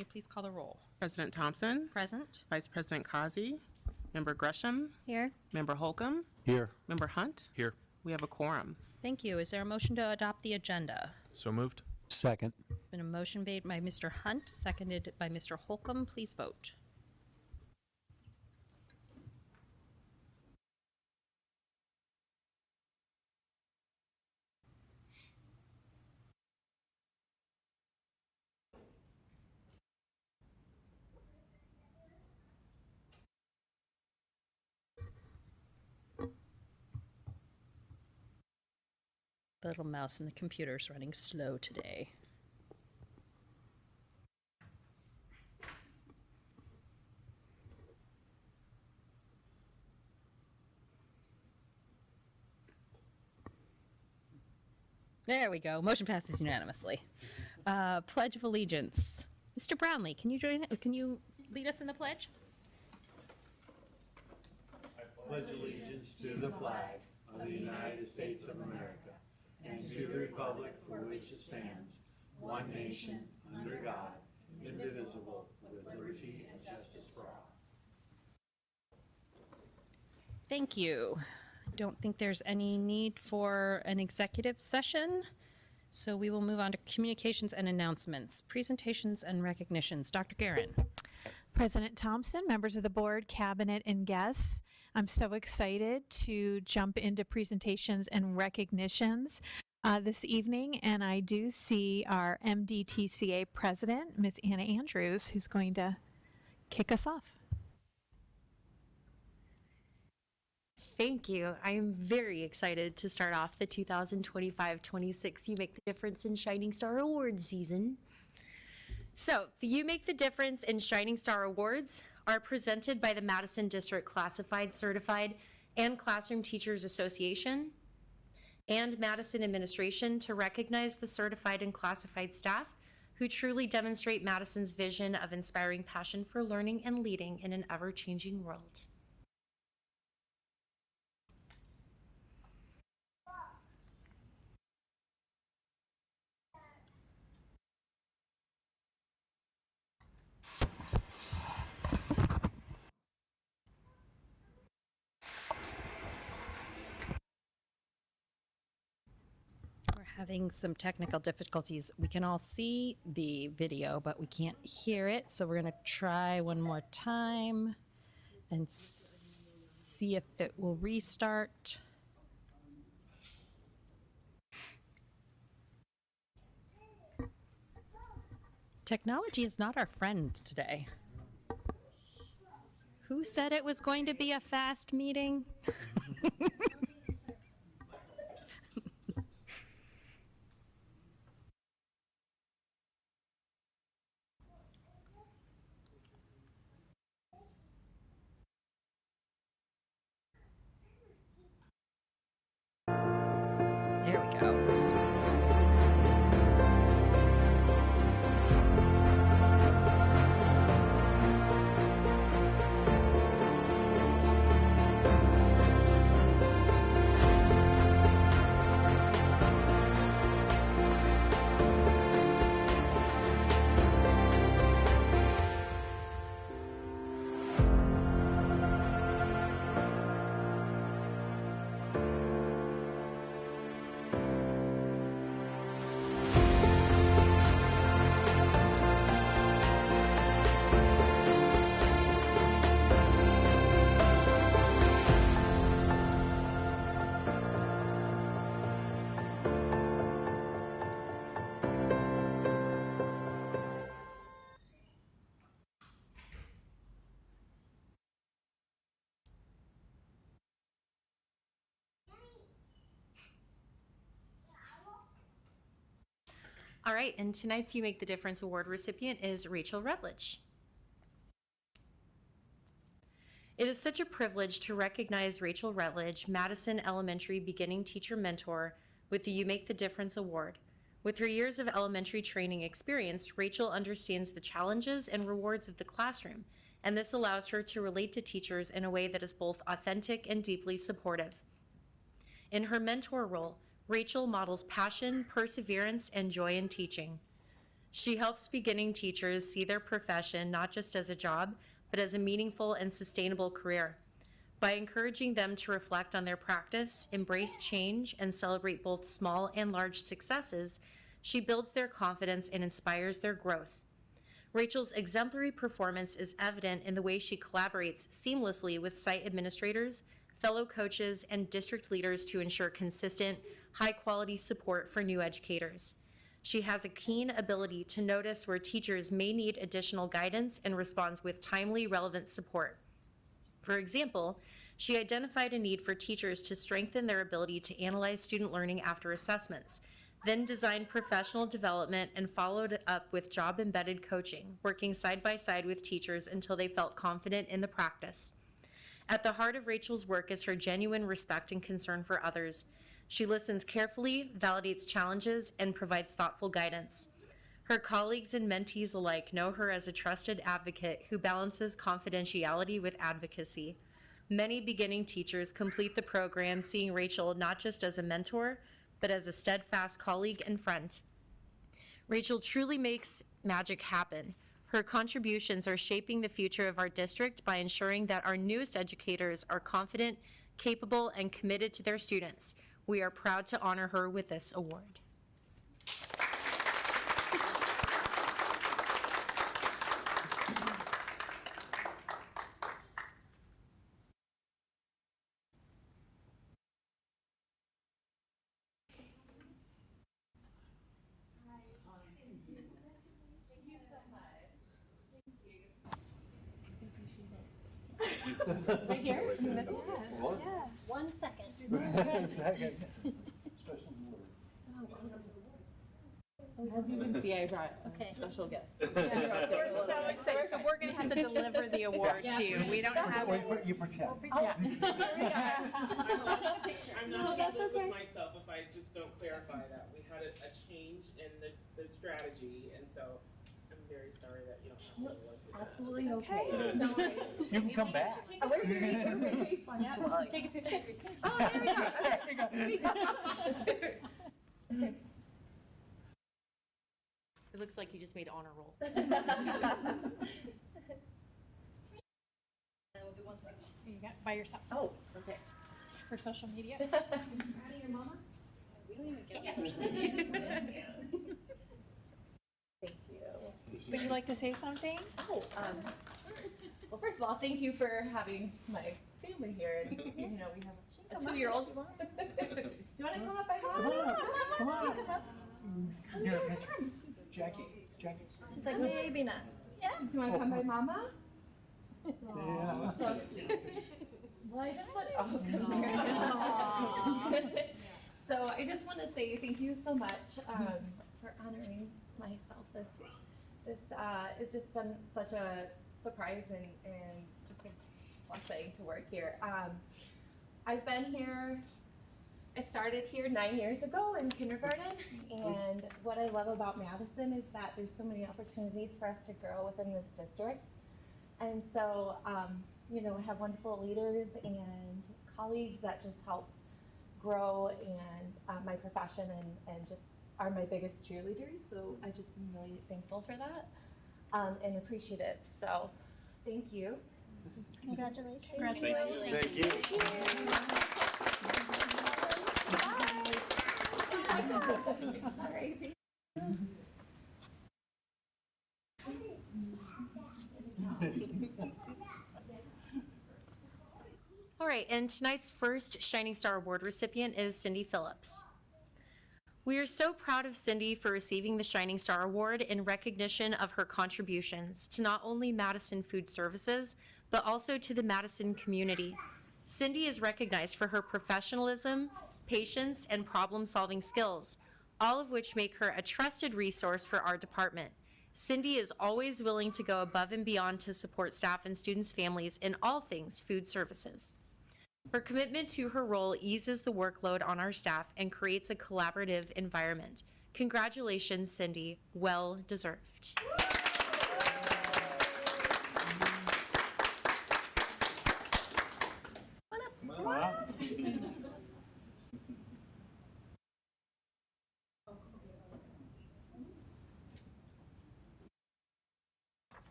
can you please call the roll? President Thompson, Present. Vice President Kazi, Member Gresham, Here. Member Holcomb, Here. Member Hunt. Here. We have a quorum. Thank you. Is there a motion to adopt the agenda? So moved. Second. Been a motion made by Mr. Hunt, seconded by Mr. Holcomb. Please vote. The little mouse in the computer's running slow today. There we go. Motion passes unanimously. Pledge of Allegiance. Mr. Brownlee, can you join? Can you lead us in the pledge? I pledge allegiance to the flag of the United States of America and to the republic for which it stands, one nation, under God, indivisible, with liberty and justice for all. Thank you. I don't think there's any need for an executive session, so we will move on to communications and announcements, presentations and recognitions. Dr. Guerin. President Thompson, members of the board, cabinet, and guests, I'm so excited to jump into presentations and recognitions this evening, and I do see our MDTCA president, Ms. Anna Andrews, who's going to kick us off. Thank you. I am very excited to start off the 2025-26 You Make the Difference in Shining Star Awards season. So, the You Make the Difference in Shining Star Awards are presented by the Madison District Classified, Certified, and Classroom Teachers Association and Madison Administration to recognize the certified and classified staff who truly demonstrate Madison's vision of inspiring passion for learning and leading in an ever-changing world. We're having some technical difficulties. We can all see the video, but we can't hear it. So we're going to try one more time and see if it will restart. Technology is not our friend today. Who said it was going to be a fast meeting? There we go. All right, and tonight's You Make the Difference Award recipient is Rachel Rutledge. It is such a privilege to recognize Rachel Rutledge, Madison Elementary Beginning Teacher Mentor, with the You Make the Difference Award. With her years of elementary training experience, Rachel understands the challenges and rewards of the classroom, and this allows her to relate to teachers in a way that is both authentic and deeply supportive. In her mentor role, Rachel models passion, perseverance, and joy in teaching. She helps beginning teachers see their profession not just as a job, but as a meaningful and sustainable career. By encouraging them to reflect on their practice, embrace change, and celebrate both small and large successes, she builds their confidence and inspires their growth. Rachel's exemplary performance is evident in the way she collaborates seamlessly with site administrators, fellow coaches, and district leaders to ensure consistent, high-quality support for new educators. She has a keen ability to notice where teachers may need additional guidance and responds with timely, relevant support. For example, she identified a need for teachers to strengthen their ability to analyze student learning after assessments, then designed professional development and followed up with job-embedded coaching, working side by side with teachers until they felt confident in the practice. At the heart of Rachel's work is her genuine respect and concern for others. She listens carefully, validates challenges, and provides thoughtful guidance. Her colleagues and mentees alike know her as a trusted advocate who balances confidentiality with advocacy. Many beginning teachers complete the program seeing Rachel not just as a mentor, but as a steadfast colleague and friend. Rachel truly makes magic happen. Her contributions are shaping the future of our district by ensuring that our newest educators are confident, capable, and committed to their students. We are proud to honor her with this award. Right here? What? 1 second. Second. Special word. As you can see, I brought Okay. a special guest. We're so excited. So we're going to have to deliver the award to you. We don't have Wait, you pretend. Yeah. I'm not going to live with myself if I just don't clarify that. We had a change in the strategy, and so I'm very sorry that you don't have the award today. Absolutely okay. No worries. You can come back. We're ready. Take a picture of your space. Oh, there we go. It looks like you just made honor roll. We'll do 1 second. You got by yourself Oh, okay. for social media. Proud of your mama? We don't even get social media. Thank you. Would you like to say something? Well, first of all, thank you for having my family here. And, you know, we have a 2-year-old. Do you want to come up by mom? Come on. Get a picture. Jackie. She's like, maybe not. Do you want to come by mama? Yeah. So sweet. Well, I just want So I just want to say thank you so much for honoring myself. This has just been such a surprise and just a blessing to work here. I've been here. I started here 9 years ago in kindergarten, and what I love about Madison is that there's so many opportunities for us to grow within this district. And so, you know, I have wonderful leaders and colleagues that just help grow and my profession and just are my biggest cheerleaders. So I just am really thankful for that and appreciative. So thank you. Congratulations. Thank you. All right. All right, and tonight's first Shining Star Award recipient is Cindy Phillips. We are so proud of Cindy for receiving the Shining Star Award in recognition of her contributions to not only Madison Food Services, but also to the Madison community. Cindy is recognized for her professionalism, patience, and problem-solving skills, all of which make her a trusted resource for our department. Cindy is always willing to go above and beyond to support staff and students' families in all things food services. Her commitment to her role eases the workload on our staff and creates a collaborative environment. Congratulations, Cindy. Well deserved. Wow.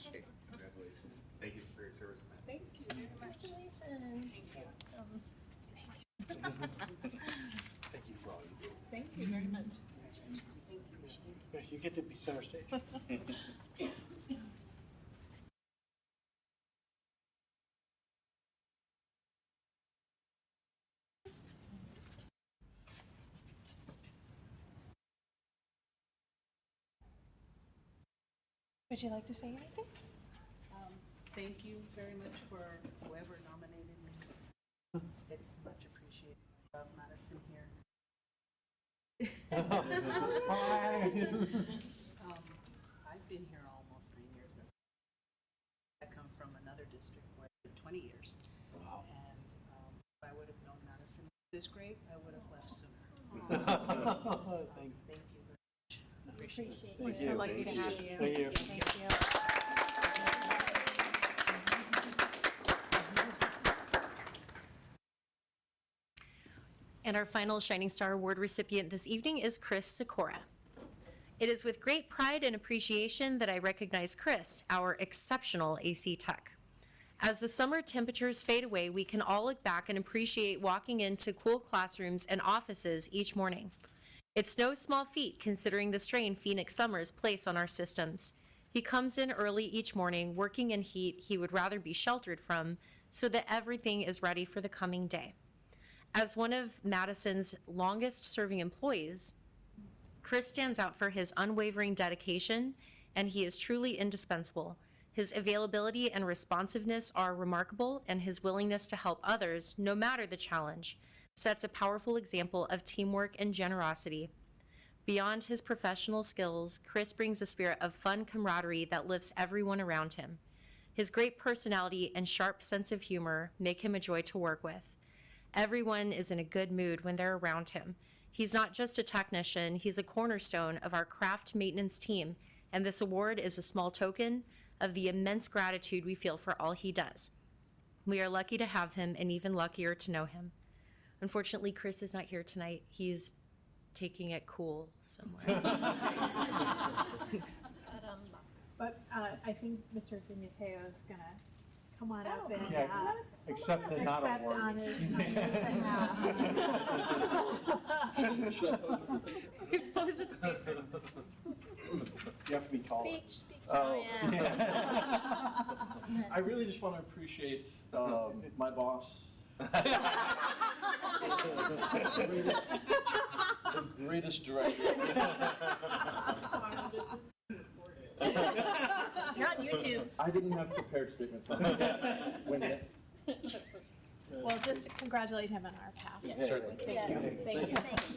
Congratulations. Thank you for your service, man. Thank you very much. Congratulations. Thank you for all you do. Thank you very much. You get to be center stage. Would you like to say anything? Thank you very much for whoever nominated me. It's much appreciated. I love Madison here. I've been here almost 9 years. I come from another district where I did 20 years. Wow. And if I would have known Madison this great, I would have left sooner. Thank Thank you very much. Appreciate it. Thank So you. lucky to have you. Thank you. Thank you. And our final Shining Star Award recipient this evening is Chris Sikora. It is with great pride and appreciation that I recognize Chris, our exceptional AC tech. As the summer temperatures fade away, we can all look back and appreciate walking into cool classrooms and offices each morning. It's no small feat considering the strain Phoenix summers place on our systems. He comes in early each morning, working in heat he would rather be sheltered from, so that everything is ready for the coming day. As one of Madison's longest-serving employees, Chris stands out for his unwavering dedication, and he is truly indispensable. His availability and responsiveness are remarkable, and his willingness to help others, no matter the challenge, sets a powerful example of teamwork and generosity. Beyond his professional skills, Chris brings a spirit of fun camaraderie that lifts everyone around him. His great personality and sharp sense of humor make him a joy to work with. Everyone is in a good mood when they're around him. He's not just a technician, he's a cornerstone of our craft maintenance team, and this award is a small token of the immense gratitude we feel for all he does. We are lucky to have him and even luckier to know him. Unfortunately, Chris is not here tonight. He's taking it cool somewhere. But I think Mr. DiMatteo is going to come on up and Yeah, accept the not accept award. on his behalf. You have to be taller. Speech. Oh, I really just want to appreciate my boss. The greatest director. You're on YouTube. I didn't have prepared statements on that. When it, Well, just congratulate him on our behalf. certainly. Thank you. Yes. Thank you. Thank you.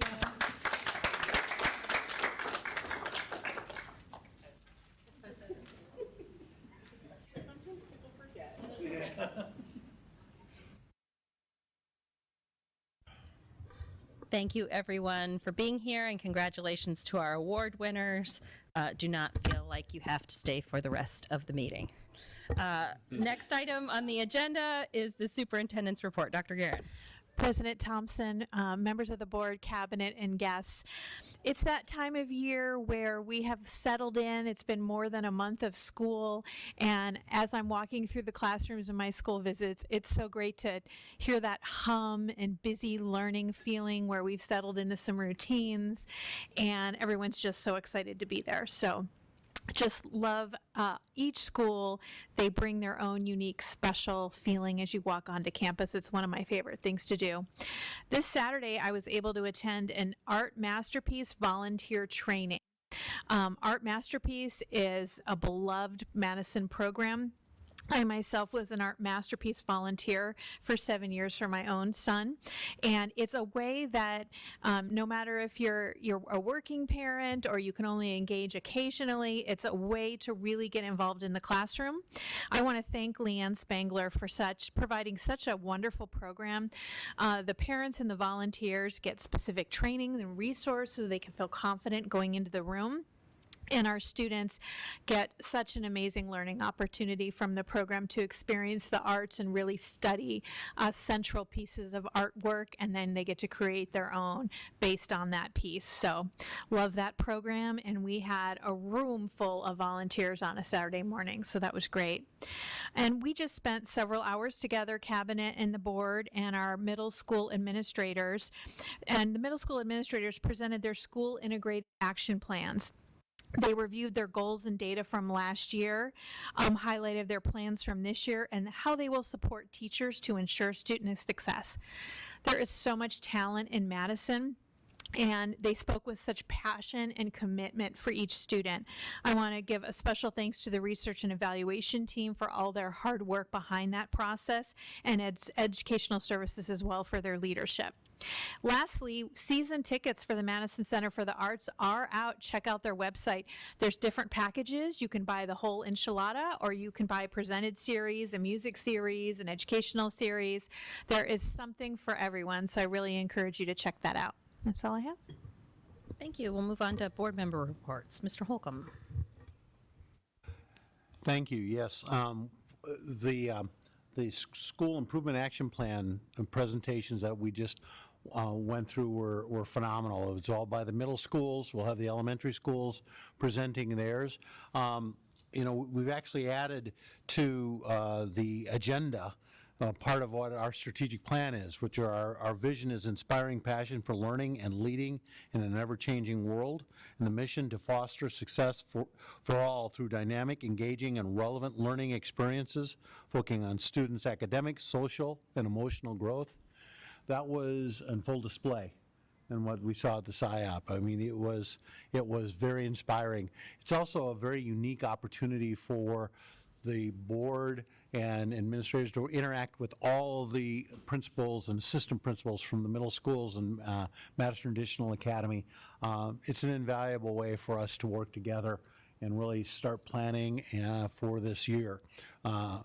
Thank you, everyone, for being here, and congratulations to our award winners. Do not feel like you have to stay for the rest of the meeting. Next item on the agenda is the superintendent's report. Dr. Guerin. President Thompson, members of the board, cabinet, and guests. It's that time of year where we have settled in. It's been more than a month of school. And as I'm walking through the classrooms in my school visits, it's so great to hear that hum and busy learning feeling where we've settled into some routines. And everyone's just so excited to be there. So just love each school. They bring their own unique special feeling as you walk onto campus. It's one of my favorite things to do. This Saturday, I was able to attend an Art Masterpiece volunteer training. Art Masterpiece is a beloved Madison program. I myself was an Art Masterpiece volunteer for 7 years for my own son, and it's a way that no matter if you're a working parent or you can only engage occasionally, it's a way to really get involved in the classroom. I want to thank Leanne Spangler for providing such a wonderful program. The parents and the volunteers get specific training and resources so they can feel confident going into the room. And our students get such an amazing learning opportunity from the program to experience the arts and really study central pieces of artwork, and then they get to create their own based on that piece. So love that program, and we had a room full of volunteers on a Saturday morning, so that was great. And we just spent several hours together, cabinet and the board and our middle school administrators, and the middle school administrators presented their school integrated action plans. They reviewed their goals and data from last year, highlighted their plans from this year, and how they will support teachers to ensure student success. There is so much talent in Madison, and they spoke with such passion and commitment for each student. I want to give a special thanks to the research and evaluation team for all their hard work behind that process, and educational services as well for their leadership. Lastly, season tickets for the Madison Center for the Arts are out. Check out their website. There's different packages. You can buy the whole enchilada, or you can buy a presented series, a music series, an educational series. There is something for everyone, so I really encourage you to check that out. That's all I have. Thank you. We'll move on to board member reports. Mr. Holcomb. Thank you. Yes. The school improvement action plan presentations that we just went through were phenomenal. It was all by the middle schools. We'll have the elementary schools presenting theirs. We've actually added to the agenda part of what our strategic plan is, which are our vision is inspiring passion for learning and leading in an ever-changing world, and the mission to foster success for all through dynamic, engaging, and relevant learning experiences, focusing on students' academic, social, and emotional growth. That was in full display in what we saw at the SIOP. I mean, it was very inspiring. It's also a very unique opportunity for the board and administrators to interact with all the principals and assistant principals from the middle schools and Madison Additional Academy. It's an invaluable way for us to work together and really start planning for this year. I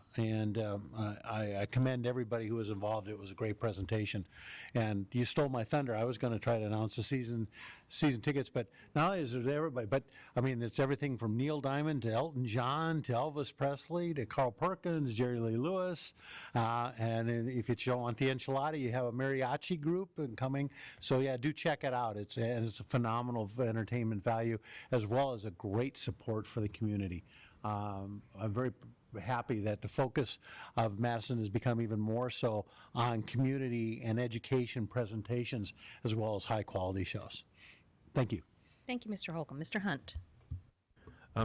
commend everybody who was involved. It was a great presentation. And you stole my thunder. I was going to try to announce the season tickets, but not only is it everybody, but I mean, it's everything from Neil Diamond to Elton John to Elvis Presley to Carl Perkins, Jerry Lee Lewis. And if you don't want the enchilada, you have a mariachi group coming. So yeah, do check it out. It's a phenomenal entertainment value, as well as a great support for the community. I'm very happy that the focus of Madison has become even more so on community and education presentations, as well as high quality shows. Thank you. Thank you, Mr. Holcomb. Mr. Hunt.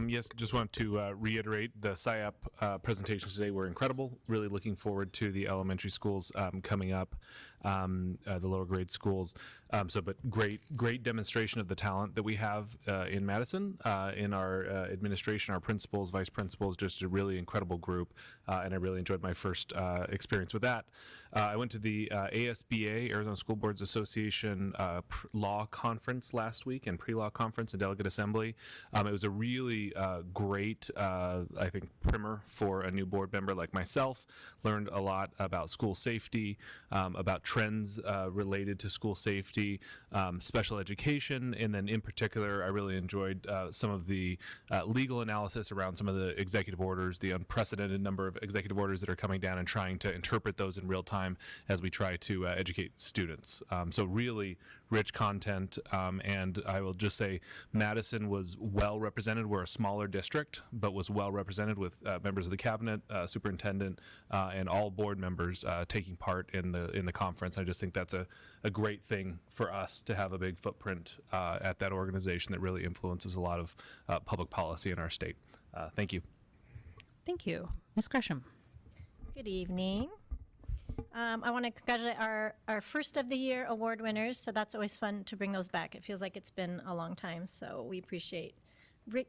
Yes, just want to reiterate the SIOP presentations today were incredible. Really looking forward to the elementary schools coming up, the lower grade schools. But great demonstration of the talent that we have in Madison, in our administration, our principals, vice principals, just a really incredible group, and I really enjoyed my first experience with that. I went to the ASBA, Arizona School Boards Association law conference last week, and pre-law conference and delegate assembly. It was a really great, I think, primer for a new board member like myself. Learned a lot about school safety, about trends related to school safety, special education, and then in particular, I really enjoyed some of the legal analysis around some of the executive orders, the unprecedented number of executive orders that are coming down, and trying to interpret those in real time as we try to educate students. So really rich content, and I will just say Madison was well represented. We're a smaller district, but was well represented with members of the cabinet, superintendent, and all board members taking part in the conference. I just think that's a great thing for us to have a big footprint at that organization that really influences a lot of public policy in our state. Thank you. Thank you. Ms. Gresham. Good evening. I want to congratulate our first of the year award winners, so that's always fun to bring those back. It feels like it's been a long time, so we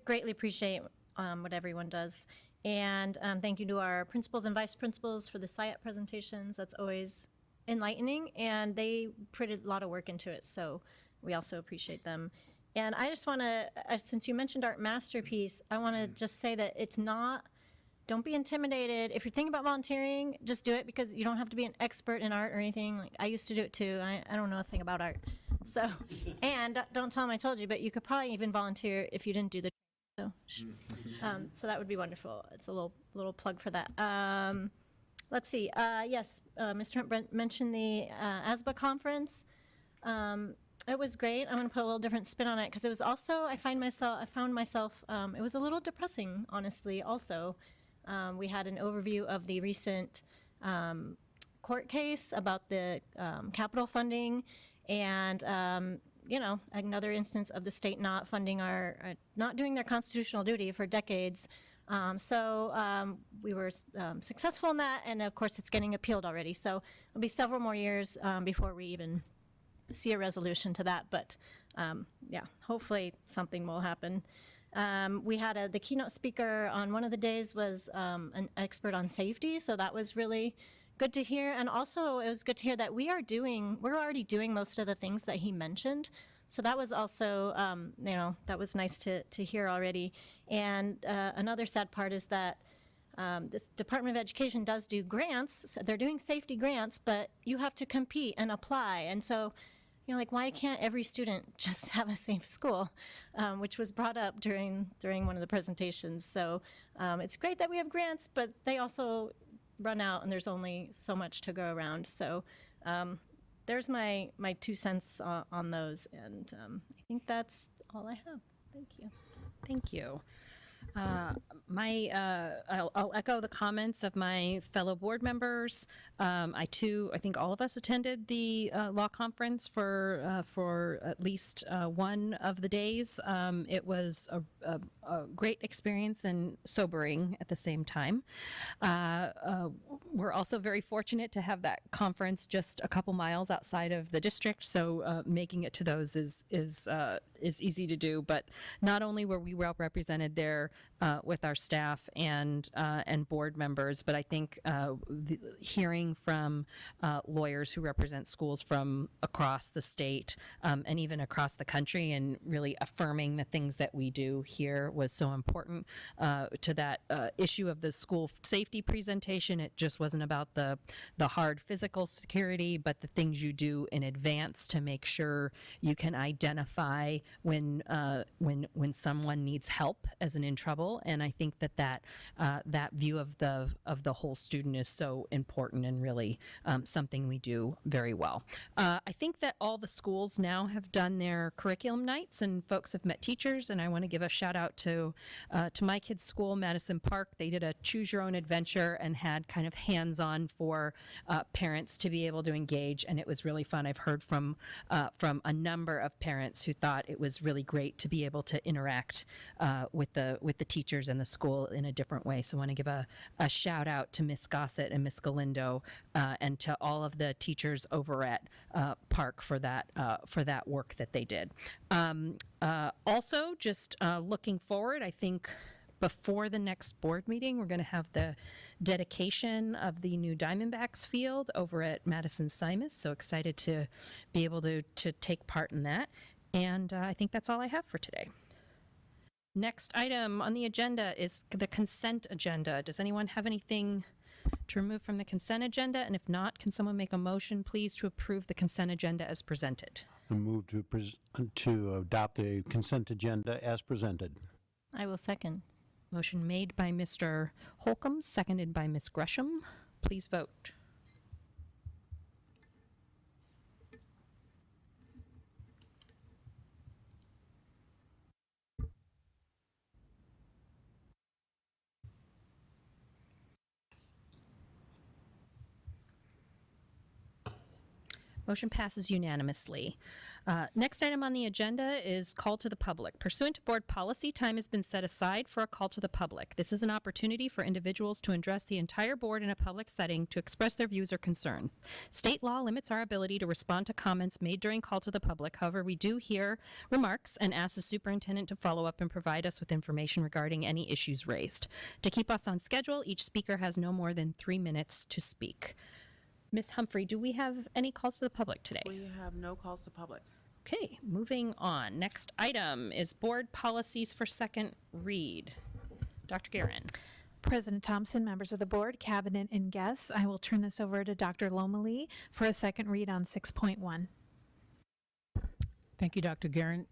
greatly appreciate what everyone does. And thank you to our principals and vice principals for the SIOP presentations. That's always enlightening, and they put a lot of work into it, so we also appreciate them. And I just want to, since you mentioned Art Masterpiece, I want to just say that it's not, don't be intimidated. If you're thinking about volunteering, just do it, because you don't have to be an expert in art or anything. Like, I used to do it too. I don't know a thing about art. So, and don't tell them I told you, but you could probably even volunteer if you didn't do the So, so that would be wonderful. It's a little plug for that. Let's see. Yes, Mr. Hunt mentioned the ASBA conference. It was great. I'm going to put a little different spin on it because it was also I found myself. It was a little depressing, honestly. Also, we had an overview of the recent court case about the capital funding, and another instance of the state not funding not doing their constitutional duty for decades. So we were successful in that, and of course it's getting appealed already. So it'll be several more years before we even see a resolution to that. But yeah, hopefully something will happen. We had the keynote speaker on one of the days was an expert on safety, so that was really good to hear. And also it was good to hear that we're already doing most of the things that he mentioned. So that was also, that was nice to hear already. And another sad part is that this Department of Education does do grants. So they're doing safety grants, but you have to compete and apply. And so, why can't every student just have a safe school, which was brought up during one of the presentations. So it's great that we have grants, but they also run out and there's only so much to go around. So there's my 2 cents on those, and I think that's all I have. Thank you. Thank you. I'll echo the comments of my fellow board members. I think all of us attended the law conference for at least one of the days. It was a great experience and sobering at the same time. We're also very fortunate to have that conference just a couple miles outside of the district, so making it to those is easy to do. But not only were we well represented there with our staff and board members, but I think hearing from lawyers who represent schools from across the state and even across the country, and really affirming the things that we do here was so important to that issue of the school safety presentation. It just wasn't about the hard physical security, but the things you do in advance to make sure you can identify when someone needs help as in trouble. And I think that view of the whole student is so important and really something we do very well. I think that all the schools now have done their curriculum nights, and folks have met teachers. And I want to give a shout out to my kids' school, Madison Park. They did a choose your own adventure and had kind of hands-on for parents to be able to engage, and it was really fun. I've heard from a number of parents who thought it was really great to be able to interact with the teachers and the school in a different way. So I want to give a shout out to Miss Gossett and Miss Galindo and to all of the teachers over at Park for that work that they did. Also, just looking forward, I think before the next board meeting, we're going to have the dedication of the new Diamondbacks field over at Madison Simus. So excited to be able to take part in that. And I think that's all I have for today. Next item on the agenda is the consent agenda. Does anyone have anything to remove from the consent agenda? And if not, can someone make a motion, please, to approve the consent agenda as presented? I move to adopt the consent agenda as presented. I will second. Motion made by Mr. Holcomb, seconded by Ms. Gresham. Please vote. Motion passes unanimously. Next item on the agenda is call to the public. Pursuant to board policy, time has been set aside for a call to the public. This is an opportunity for individuals to address the entire board in a public setting to express their views or concern. State law limits our ability to respond to comments made during call to the public. However, we do hear remarks and ask the superintendent to follow up and provide us with information regarding any issues raised. To keep us on schedule, each speaker has no more than 3 minutes to speak. Ms. Humphrey, do we have any calls to the public today? We have no calls to public. Okay, moving on. Next item is board policies for second read. Dr. Guerin. President Thompson, members of the board, cabinet, and guests, I will turn this over to Dr. Lomeli for a second read on 6.1. Thank you, Dr. Guerin.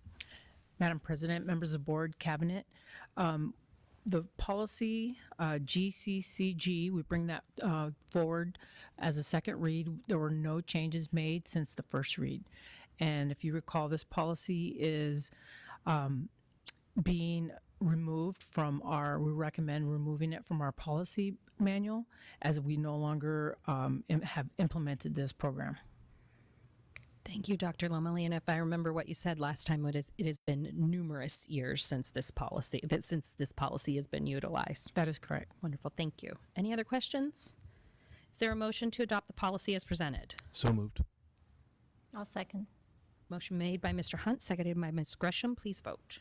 Madam President, members of the board, cabinet, the policy GCCG, we bring that forward as a second read. There were no changes made since the first read. And if you recall, this policy is being removed from we recommend removing it from our policy manual as we no longer have implemented this program. Thank you, Dr. Lomeli. And if I remember what you said last time, it has been numerous years since this policy has been utilized. That is correct. Wonderful. Thank you. Any other questions? Is there a motion to adopt the policy as presented? So moved. I'll second. Motion made by Mr. Hunt, seconded by Ms. Gresham. Please vote.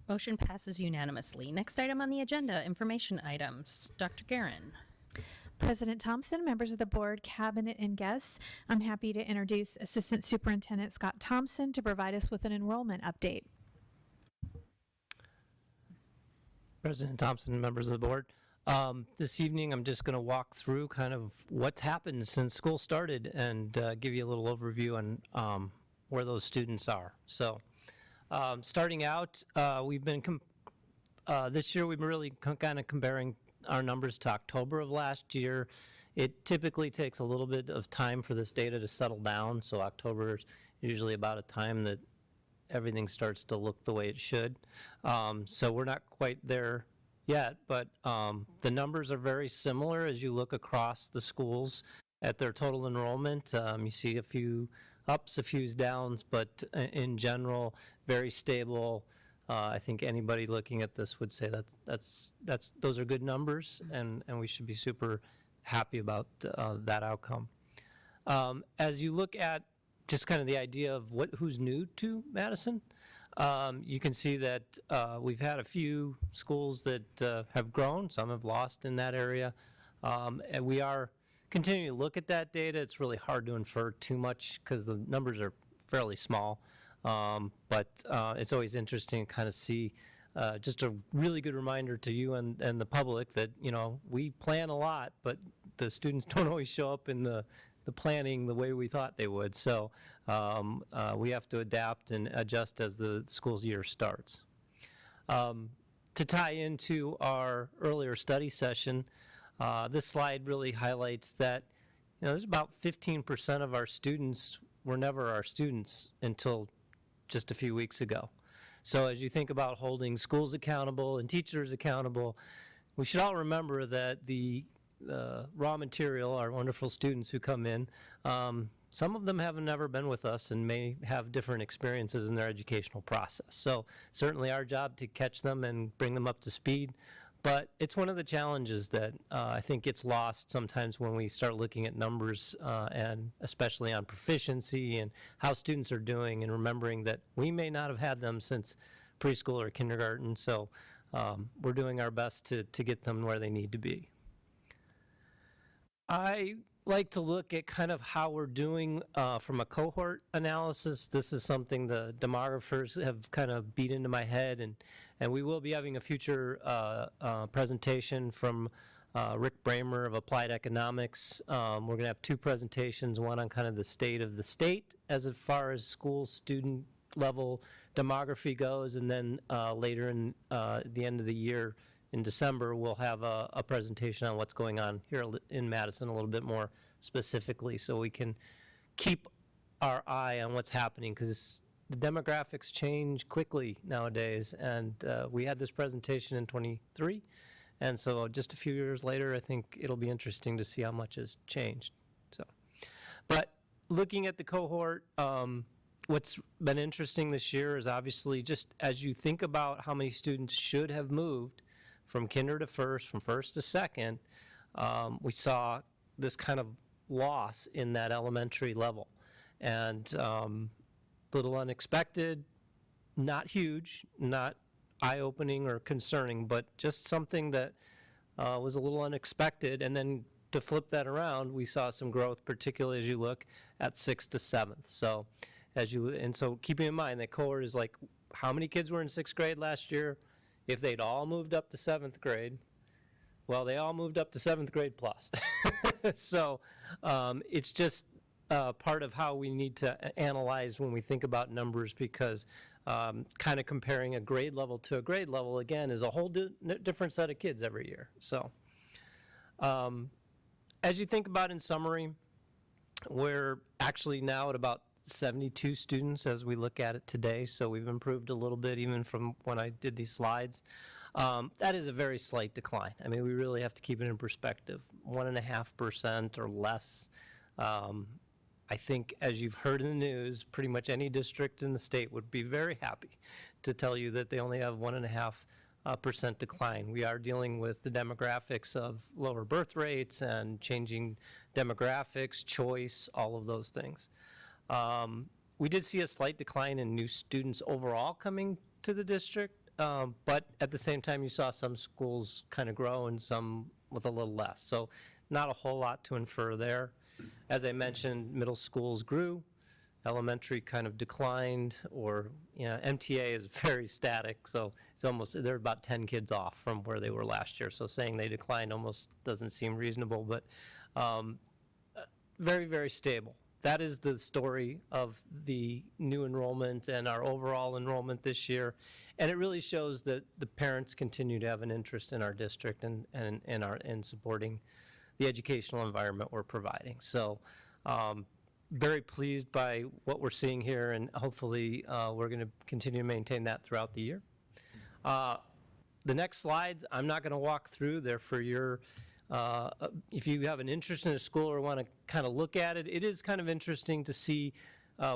Motion passes unanimously. Next item on the agenda, information items. Dr. Guerin. President Thompson, members of the board, cabinet, and guests, I'm happy to introduce Assistant Superintendent Scott Thompson to provide us with an enrollment update. President Thompson, members of the board, this evening I'm just going to walk through kind of what's happened since school started and give you a little overview on where those students are. So starting out, we've been this year we've been really kind of comparing our numbers to October of last year. It typically takes a little bit of time for this data to settle down, so October is usually about a time that everything starts to look the way it should. So we're not quite there yet, but the numbers are very similar as you look across the schools at their total enrollment. You see a few ups, a few downs, but in general, very stable. I think anybody looking at this would say those are good numbers, and we should be super happy about that outcome. As you look at just kind of the idea of who's new to Madison, you can see that we've had a few schools that have grown, some have lost in that area, and we are continuing to look at that data. It's really hard to infer too much because the numbers are fairly small. But it's always interesting to kind of see just a really good reminder to you and the public that, we plan a lot, but the students don't always show up in the planning the way we thought they would. So we have to adapt and adjust as the school year starts. To tie into our earlier study session, this slide really highlights that there's about 15% of our students were never our students until just a few weeks ago. So as you think about holding schools accountable and teachers accountable, we should all remember that the raw material, our wonderful students who come in, some of them have never been with us and may have different experiences in their educational process. So certainly our job to catch them and bring them up to speed. But it's one of the challenges that I think gets lost sometimes when we start looking at numbers and especially on proficiency and how students are doing, and remembering that we may not have had them since preschool or kindergarten. So we're doing our best to get them where they need to be. I like to look at kind of how we're doing from a cohort analysis. This is something the demographers have kind of beat into my head, and we will be having a future presentation from Rick Bramer of Applied Economics. We're going to have two presentations, one on kind of the state of the state as far as school student level demography goes, and then later in the end of the year, in December, we'll have a presentation on what's going on here in Madison a little bit more specifically, so we can keep our eye on what's happening, because the demographics change quickly nowadays, and we had this presentation in '23, and so just a few years later, I think it'll be interesting to see how much has changed. So, but looking at the cohort, what's been interesting this year is obviously just as you think about how many students should have moved from kinder to first, from first to second, we saw this kind of loss in that elementary level. And little unexpected, not huge, not eye-opening or concerning, but just something that was a little unexpected. And then to flip that around, we saw some growth, particularly as you look at 6th to 7th. So so keeping in mind that cohort is like how many kids were in 6th grade last year? If they'd all moved up to 7th grade, well, they all moved up to 7th grade plus. So it's just part of how we need to analyze when we think about numbers, because kind of comparing a grade level to a grade level, again, is a whole different set of kids every year. So as you think about in summary, we're actually now at about 72 students as we look at it today, so we've improved a little bit even from when I did these slides. That is a very slight decline. I mean, we really have to keep it in perspective. 1.5% or less. I think, as you've heard in the news, pretty much any district in the state would be very happy to tell you that they only have 1.5% decline. We are dealing with the demographics of lower birth rates and changing demographics, choice, all of those things. We did see a slight decline in new students overall coming to the district, but at the same time you saw some schools kind of grow and some with a little less. So not a whole lot to infer there. As I mentioned, middle schools grew, elementary kind of declined, or MTA is very static, so it's almost, they're about 10 kids off from where they were last year. So saying they declined almost doesn't seem reasonable, but very, very stable. That is the story of the new enrollment and our overall enrollment this year. And it really shows that the parents continue to have an interest in our district and in supporting the educational environment we're providing. So very pleased by what we're seeing here, and hopefully we're going to continue to maintain that throughout the year. The next slides, I'm not going to walk through. They're for your if you have an interest in a school or want to kind of look at it, it is kind of interesting to see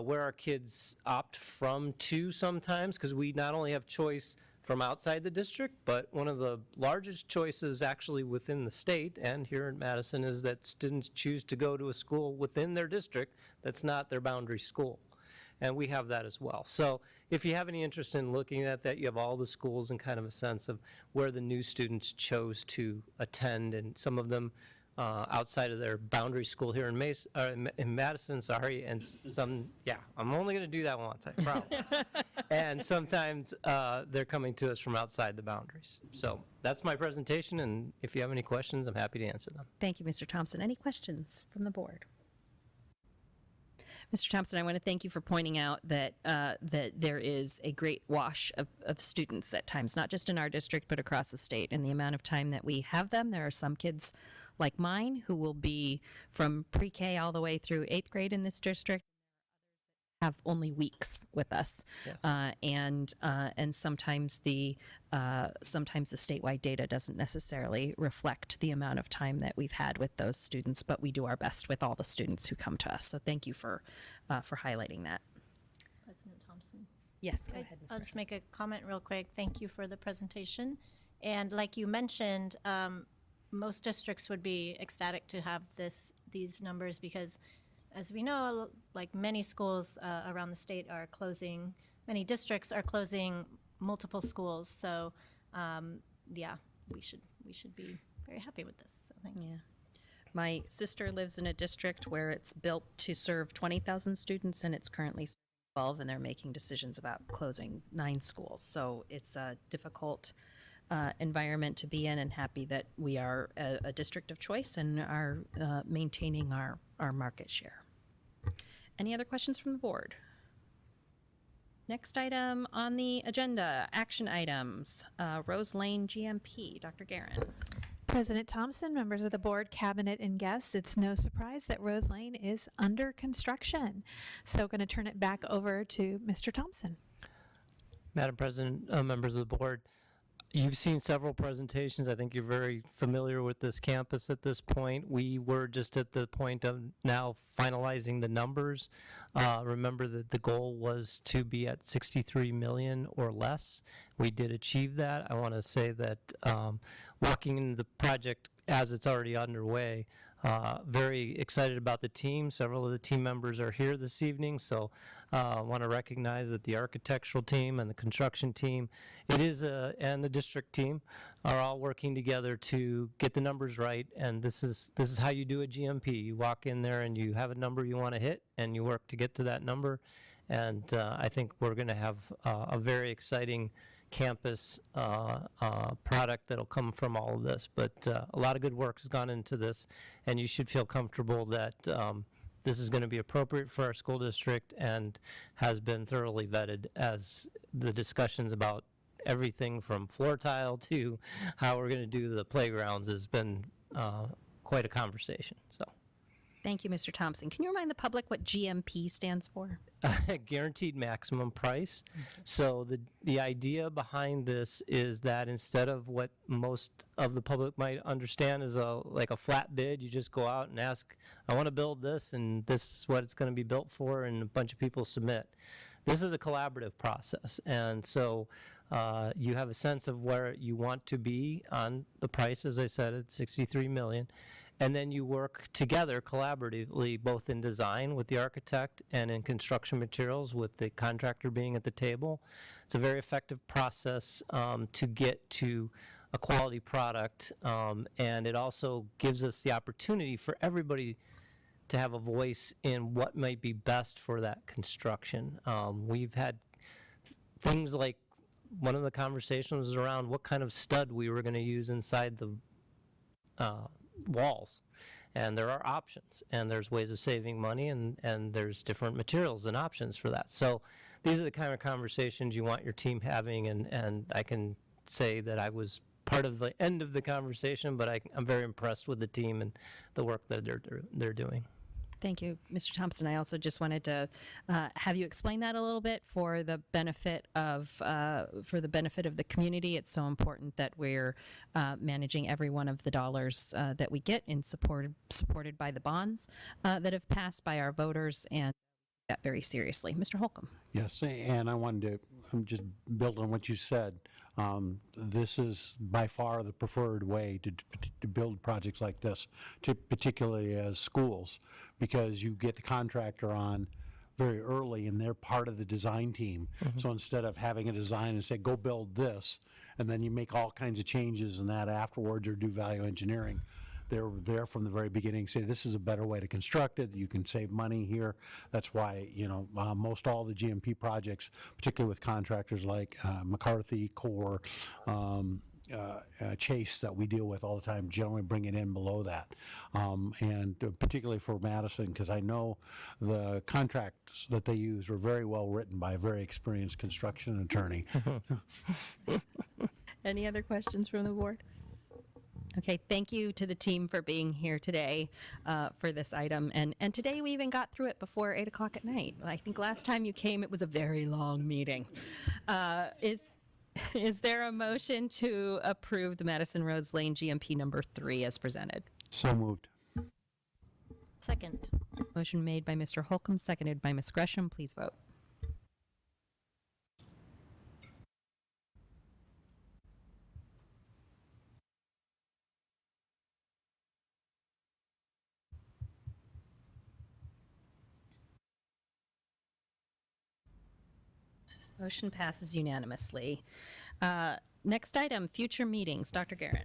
where our kids opt from to sometimes, because we not only have choice from outside the district, but one of the largest choices actually within the state and here in Madison is that students choose to go to a school within their district that's not their boundary school. And we have that as well. So if you have any interest in looking at that, you have all the schools and kind of a sense of where the new students chose to attend, and some of them outside of their boundary school here in Madison, sorry, and some, yeah, I'm only going to do that once, I promise. And sometimes they're coming to us from outside the boundaries. So that's my presentation, and if you have any questions, I'm happy to answer them. Thank you, Mr. Thompson. Any questions from the board? Mr. Thompson, I want to thank you for pointing out that that there is a great wash of students at times, not just in our district, but across the state. And the amount of time that we have them, there are some kids like mine who will be from pre-K all the way through 8th grade in this district. Have only weeks with us, Yes. And sometimes the statewide data doesn't necessarily reflect the amount of time that we've had with those students, but we do our best with all the students who come to us. So thank you for highlighting that. President Thompson. Yes, go ahead, Ms. I'll just make a comment real quick. Thank you for the presentation. And like you mentioned, most districts would be ecstatic to have these numbers, because as we know, like many schools around the state are closing, many districts are closing multiple schools. So yeah, we should be very happy with this. So thank you. Yeah. My sister lives in a district where it's built to serve 20,000 students, and it's currently 12, and they're making decisions about closing 9 schools. So it's a difficult environment to be in, and happy that we are a district of choice and are maintaining our market share. Any other questions from the board? Next item on the agenda, action items. Rose Lane GMP, Dr. Guerin. President Thompson, members of the board, cabinet, and guests, it's no surprise that Rose Lane is under construction. So going to turn it back over to Mr. Thompson. Madam President, members of the board, you've seen several presentations. I think you're very familiar with this campus at this point. We were just at the point of now finalizing the numbers. Remember that the goal was to be at 63 million or less. We did achieve that. I want to say that walking into the project as it's already underway, very excited about the team. Several of the team members are here this evening, so I want to recognize that the architectural team and the construction team, and the district team are all working together to get the numbers right. And this is how you do a GMP. You walk in there and you have a number you want to hit, and you work to get to that number. And I think we're going to have a very exciting campus product that'll come from all of this. But a lot of good work has gone into this, and you should feel comfortable that this is going to be appropriate for our school district and has been thoroughly vetted, as the discussions about everything from floor tile to how we're going to do the playgrounds has been quite a conversation. So. Thank you, Mr. Thompson. Can you remind the public what GMP stands for? Guaranteed maximum price. So the idea behind this is that instead of what most of the public might understand as like a flat bid, you just go out and ask, I want to build this, and this is what it's going to be built for, and a bunch of people submit. This is a collaborative process, and so you have a sense of where you want to be on the price. As I said, it's $63 million. And then you work together collaboratively, both in design with the architect and in construction materials with the contractor being at the table. It's a very effective process to get to a quality product, and it also gives us the opportunity for everybody to have a voice in what might be best for that construction. We've had things like, one of the conversations was around what kind of stud we were going to use inside the walls, and there are options, and there's ways of saving money, and there's different materials and options for that. So these are the kind of conversations you want your team having, and I can say that I was part of the end of the conversation, but I'm very impressed with the team and the work that they're doing. Thank you, Mr. Thompson. I also just wanted to have you explain that a little bit for the benefit of the community. It's so important that we're managing every one of the dollars that we get and supported by the bonds that have passed by our voters, and that very seriously. Mr. Holcomb. Yes, and I wanted to just build on what you said. This is by far the preferred way to build projects like this, particularly as schools, because you get the contractor on very early and they're part of the design team. So instead of having a design and say, go build this, and then you make all kinds of changes in that afterwards or do value engineering, they're there from the very beginning, say this is a better way to construct it, you can save money here. That's why, most all the GMP projects, particularly with contractors like McCarthy, Core, Chase, that we deal with all the time, generally bring it in below that. And particularly for Madison, because I know the contracts that they use are very well written by a very experienced construction attorney. Any other questions from the board? Okay, thank you to the team for being here today for this item. And today we even got through it before 8 o'clock at night. I think last time you came, it was a very long meeting. Is there a motion to approve the Madison Rose Lane GMP number 3 as presented? So moved. Second. Motion made by Mr. Holcomb, seconded by Ms. Gresham. Please vote. Motion passes unanimously. Next item, future meetings. Dr. Guerin.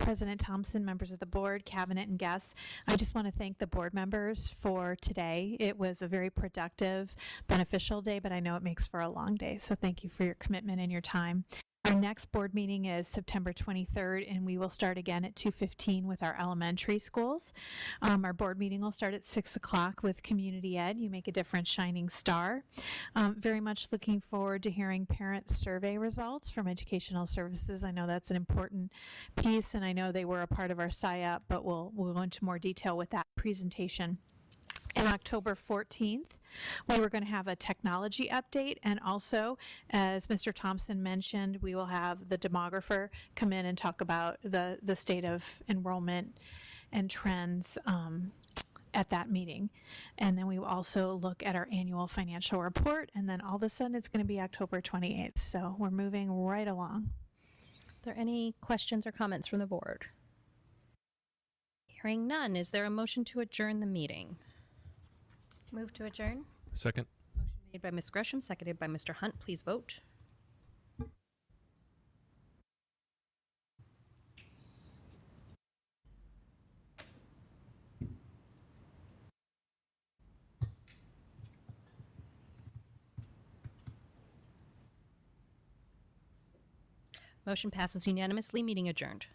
President Thompson, members of the board, cabinet, and guests, I just want to thank the board members for today. It was a very productive, beneficial day, but I know it makes for a long day, so thank you for your commitment and your time. Our next board meeting is September 23rd, and we will start again at 2:15 with our elementary schools. Our board meeting will start at 6 o'clock with Community Ed, You Make a Difference Shining Star. Very much looking forward to hearing parent survey results from Educational Services. I know that's an important piece, and I know they were a part of our SIAP, but we'll go into more detail with that presentation. And October 14th, we were going to have a technology update, and also, as Mr. Thompson mentioned, we will have the demographer come in and talk about the state of enrollment and trends at that meeting. And then we will also look at our annual financial report, and then all of a sudden it's going to be October 28th. So we're moving right along. Are there any questions or comments from the board? Hearing none, is there a motion to adjourn the meeting? Move to adjourn. Second. Motion made by Ms. Gresham, seconded by Mr. Hunt. Please vote. Motion passes unanimously. Meeting adjourned.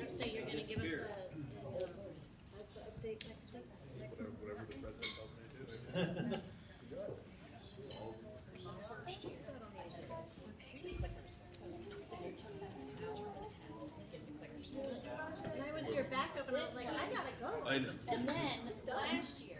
So you're going to give us the update next week? Whatever the president tells me to do. And I was your backup, and I was like, I gotta go. I know. And then last year,